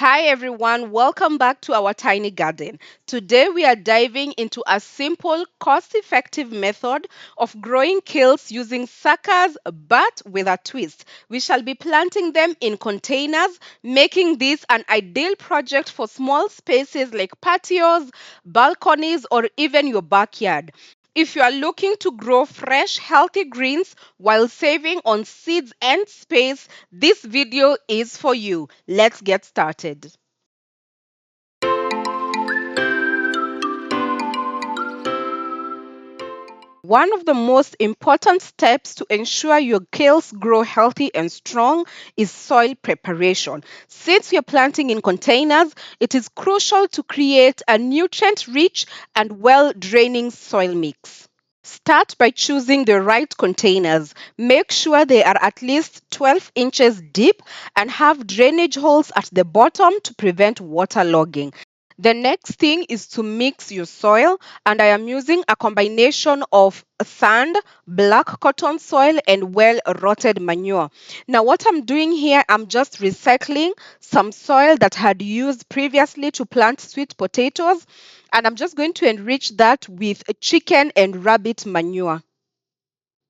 Hi everyone, welcome back to our tiny garden. Today we are diving into a simple, cost effective method of growing kales using suckers but with a twist. We shall be planting them in containers, making this an ideal project for small spaces like patios, balconies, or even your backyard. If you are looking to grow fresh, healthy greens while saving on seeds and space, this video is for you. Let's get started. One of the most important steps to ensure your kales grow healthy and strong is soil preparation. Since you're planting in containers, it is crucial to create a nutrient rich and well draining soil mix. Start by choosing the right containers. Make sure they are at least 12 inches deep and have drainage holes at the bottom to prevent waterlogging. The next thing is to mix your soil, and I am using a combination of sand, black cotton soil, and well rotted manure. Now, what I'm doing here, I'm just recycling some soil that had used previously to plant sweet potatoes, and I'm just going to enrich that with chicken and rabbit manure.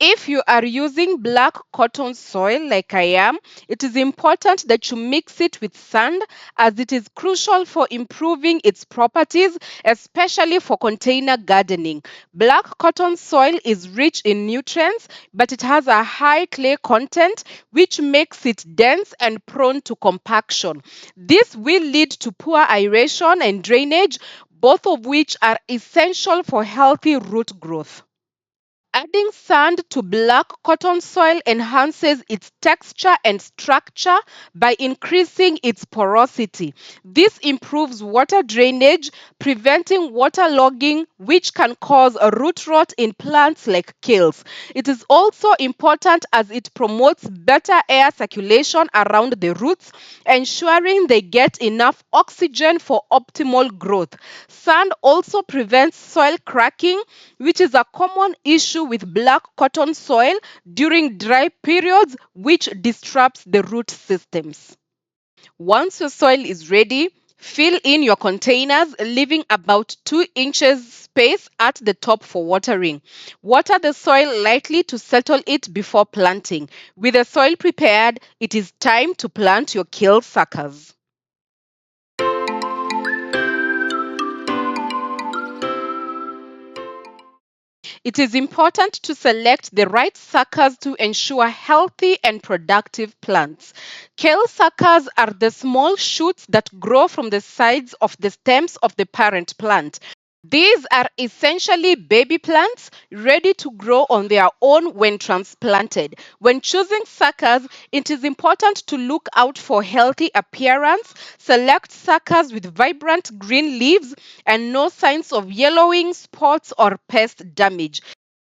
If you are using black cotton soil like I am, it is important that you mix it with sand as it is crucial for improving its properties, especially for container gardening. Black cotton soil is rich in nutrients, but it has a high clay content, which makes it dense and prone to compaction. This will lead to poor aeration and drainage, both of which are essential for healthy root growth. Adding sand to black cotton soil enhances its texture and structure by increasing its porosity. This improves water drainage, preventing waterlogging, which can cause a root rot in plants like kales. It is also important as it promotes better air circulation around the roots, ensuring they get enough oxygen for optimal growth. Sand also prevents soil cracking, which is a common issue with black cotton soil during dry periods, which disrupts the root systems. Once your soil is ready, fill in your containers, leaving about 2 inches space at the top for watering. Water the soil lightly to settle it before planting. With the soil prepared, it is time to plant your kale suckers. It is important to select the right suckers to ensure healthy and productive plants. Kale suckers are the small shoots that grow from the sides of the stems of the parent plant. These are essentially baby plants ready to grow on their own when transplanted. When choosing suckers, it is important to look out for healthy appearance. Select suckers with vibrant green leaves and no signs of yellowing, spots, or pest damage.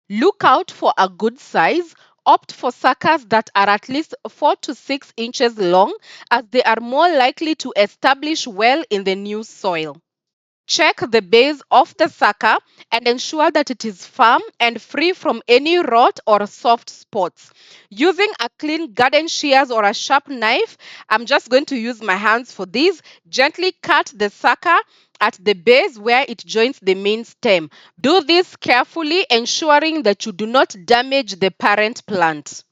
Look out for a good size. Opt for suckers that are at least 4 to 6 inches long, as they are more likely to establish well in the new soil. Check the base of the sucker and ensure that it is firm and free from any rot or soft spots. Using a clean garden shears or a sharp knife, I'm just going to use my hands for this. Gently cut the sucker at the base where it joins the main stem. Do this carefully, ensuring that you do not damage the parent plant.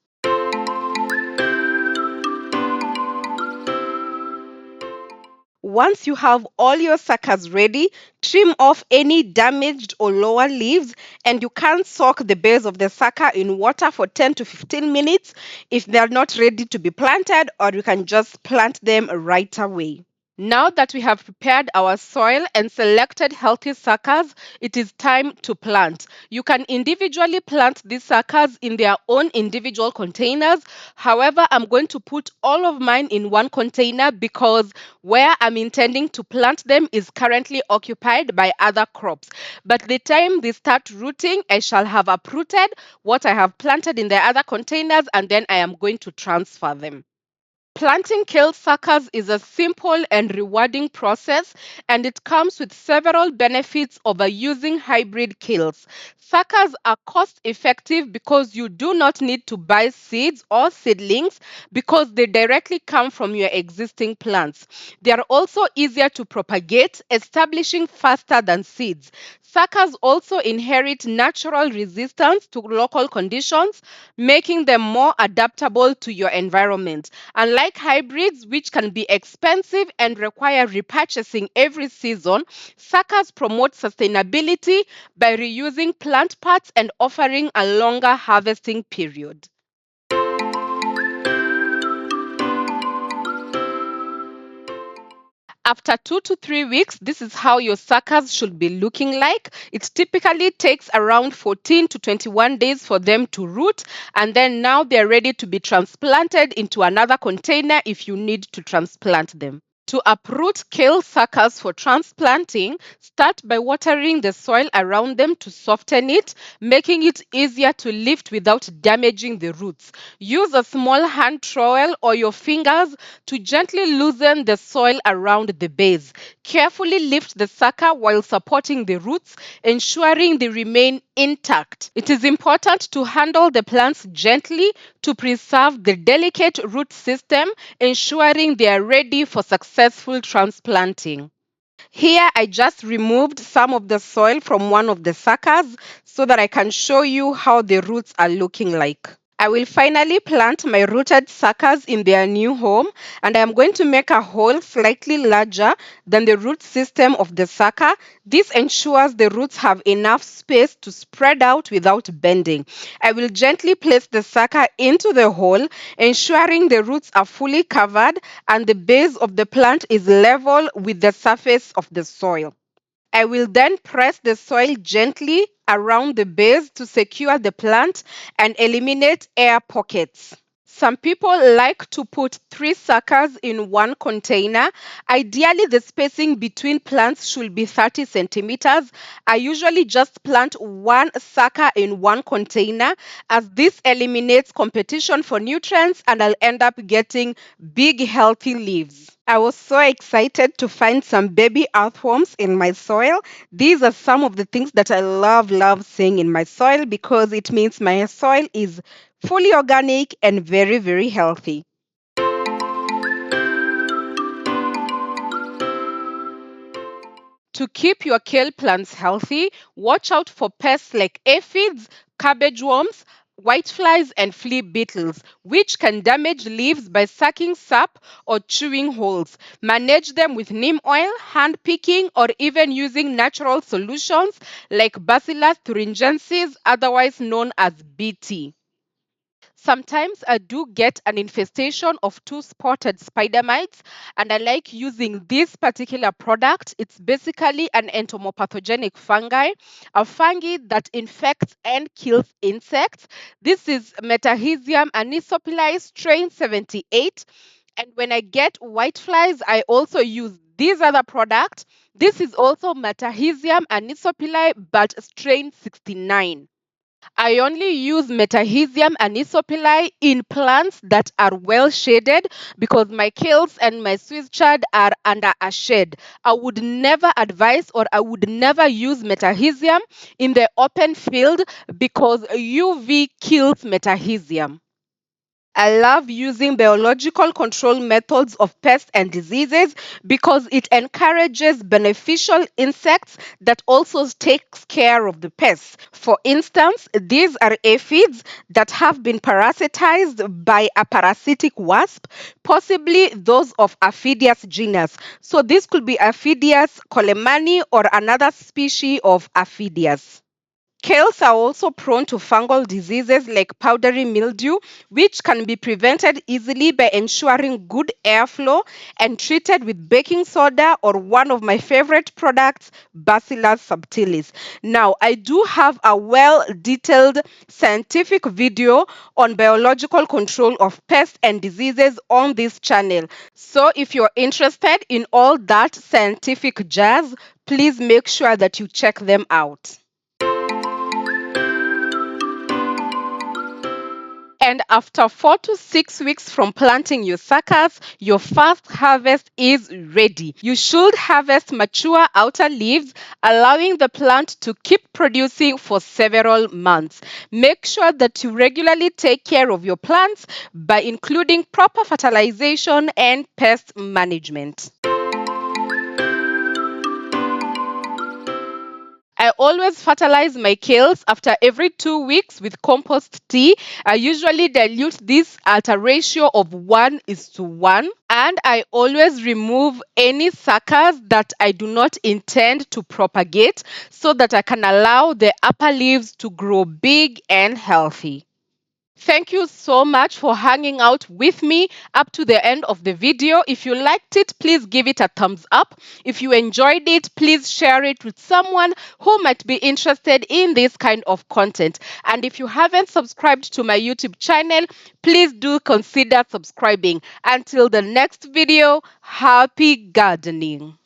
Once you have all your suckers ready, trim off any damaged or lower leaves, and you can soak the base of the sucker in water for 10 to 15 minutes if they are not ready to be planted, or you can just plant them right away. Now that we have prepared our soil and selected healthy suckers, it is time to plant. You can individually plant these suckers in their own individual containers. However, I'm going to put all of mine in one container because where I'm intending to plant them is currently occupied by other crops. But the time they start rooting, I shall have uprooted what I have planted in the other containers, and then I am going to transfer them. Planting kale suckers is a simple and rewarding process, and it comes with several benefits over using hybrid kales. Suckers are cost effective because you do not need to buy seeds or seedlings because they directly come from your existing plants. They are also easier to propagate, establishing faster than seeds. Suckers also inherit natural resistance to local conditions, making them more adaptable to your environment. Unlike hybrids, which can be expensive and require repurchasing every season, suckers promote sustainability by reusing plant parts and offering a longer harvesting period. After 2 to 3 weeks, this is how your suckers should be looking like. It typically takes around 14 to 21 days for them to root, and then now they're ready to be transplanted into another container if you need to transplant them. To uproot kale suckers for transplanting, start by watering the soil around them to soften it, making it easier to lift without damaging the roots. Use a small hand trowel or your fingers to gently loosen the soil around the base. Carefully lift the sucker while supporting the roots, ensuring they remain intact. It is important to handle the plants gently to preserve the delicate root system, ensuring they are ready for successful transplanting. Here, I just removed some of the soil from one of the suckers so that I can show you how the roots are looking like. I will finally plant my rooted suckers in their new home, and I am going to make a hole slightly larger than the root system of the sucker. This ensures the roots have enough space to spread out without bending. I will gently place the sucker into the hole, ensuring the roots are fully covered and the base of the plant is level with the surface of the soil. I will then press the soil gently around the base to secure the plant and eliminate air pockets. Some people like to put three suckers in one container. Ideally, the spacing between plants should be 30 centimeters. I usually just plant one sucker in one container as this eliminates competition for nutrients and I'll end up getting big, healthy leaves. I was so excited to find some baby earthworms in my soil. These are some of the things that I love seeing in my soil because it means my soil is fully organic and very healthy. To keep your kale plants healthy, watch out for pests like aphids, cabbage worms, whiteflies, and flea beetles, which can damage leaves by sucking sap or chewing holes. Manage them with neem oil, hand picking, or even using natural solutions like Bacillus thuringiensis, otherwise known as BT. Sometimes I do get an infestation of two spotted spider mites, and I like using this particular product. It's basically an entomopathogenic fungi, a fungi that infects and kills insects. This is Metahesium anisopili strain 78. And when I get whiteflies, I also use this other product. This is also Metahesium anisopili, but strain 69. I only use Metahesium anisopili in plants that are well shaded because my kales and my Swiss chard are under a shade. I would never advise or I would never use Metahesium in the open field because UV kills Metahesium. I love using biological control methods of pests and diseases because it encourages beneficial insects that also takes care of the pests. For instance, these are aphids that have been parasitized by a parasitic wasp, possibly those of Aphidius genus. So this could be Aphidius colemani or another species of Aphidius. Kales are also prone to fungal diseases like powdery mildew, which can be prevented easily by ensuring good airflow and treated with baking soda or one of my favorite products, Bacillus subtilis. Now, I do have a well detailed scientific video on biological control of pests and diseases on this channel. So, if you're interested in all that scientific jazz, please make sure that you check them out. And after 4 to 6 weeks from planting your suckers, your first harvest is ready. You should harvest mature outer leaves, allowing the plant to keep producing for several months. Make sure that you regularly take care of your plants by including proper fertilization and pest management. I always fertilize my kales after every 2 weeks with compost tea. I usually dilute this at a ratio of 1:1. And I always remove any suckers that I do not intend to propagate so that I can allow the upper leaves to grow big and healthy. Thank you so much for hanging out with me up to the end of the video. If you liked it, please give it a thumbs up. If you enjoyed it, please share it with someone who might be interested in this kind of content. And if you haven't subscribed to my YouTube channel, please do consider subscribing. Until the next video, happy gardening.